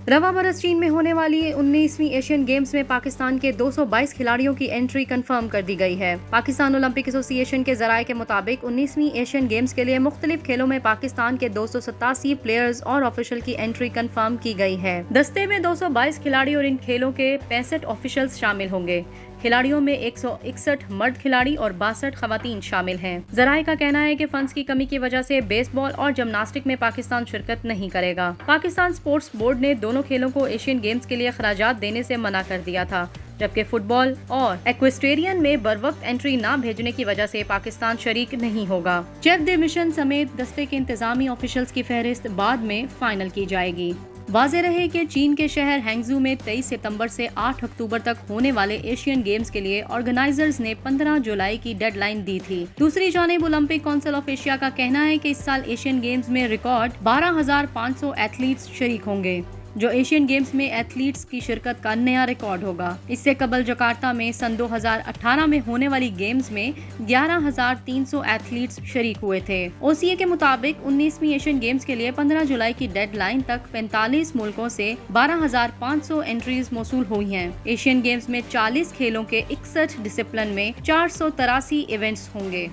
रवा बरस चीन में होने वाली 19वीं एशियन गेम्स में पाकिस्तान के 222 खिलाड़ियों की एंट्री कंफर्म कर दी गई है। पाकिस्तान ओलंपिक एसोसिएशन के जराये के मुताबिक 19वीं एशियन गेम्स के लिए मुख्तलिफ खेलों में पाकिस्तान के 287 प्लेयर्स और ऑफिशियल की एंट्री कंफर्म की गई है। दस्ते में 222 खिलाड़ी और इन खेलों के 65 ऑफिशियल्स शामिल होंगे। खिलाड़ियों में 161 मर्द खिलाड़ी और 62 खवातीन शामिल हैं। जराये का कहना है कि फंड्स की कमी की वजह से बेसबॉल और जिम्नास्टिक में पाकिस्तान शिरकत नहीं करेगा। पाकिस्तान स्पोर्ट्स बोर्ड ने दोनों खेलों को एशियन गेम्स के लिए खराजात देने से मना कर दिया था, जबकि फुटबॉल और एक्वेस्ट्रियन में बरवक्त एंट्री न भेजने की वजह से पाकिस्तान शरीक नहीं होगा। चेफ द मिशन समेत दस्ते के इंतजामी ऑफिशियल्स की फहरिस्त बाद में फाइनल की जाएगी। वाज़ेह रहे कि चीन के शहर हैंगजू में 23 सितंबर से 8 अक्टूबर तक होने वाले एशियन गेम्स के लिए ऑर्गेनाइजर्स ने 15 जुलाई की डेडलाइन दी थी। दूसरी जानिब ओलंपिक काउंसिल ऑफ एशिया का कहना है कि इस साल एशियन गेम्स में रिकॉर्ड 12,500 एथलीट्स शरीक होंगे, जो एशियन गेम्स में एथलीट्स की शिरकत का नया रिकॉर्ड होगा। इससे कबल जकार्ता में सन 2018 में होने वाली गेम्स में 11,300 एथलीट्स शरीक हुए थे। ओसीए के मुताबिक 19वीं एशियन गेम्स के लिए 15 जुलाई की डेडलाइन तक 45 मुल्कों से 12,500 एंट्रीज मौसूल हुई हैं। एशियन गेम्स में 40 खेलों के 61 डिसिप्लिन में 483 इवेंट्स होंगे।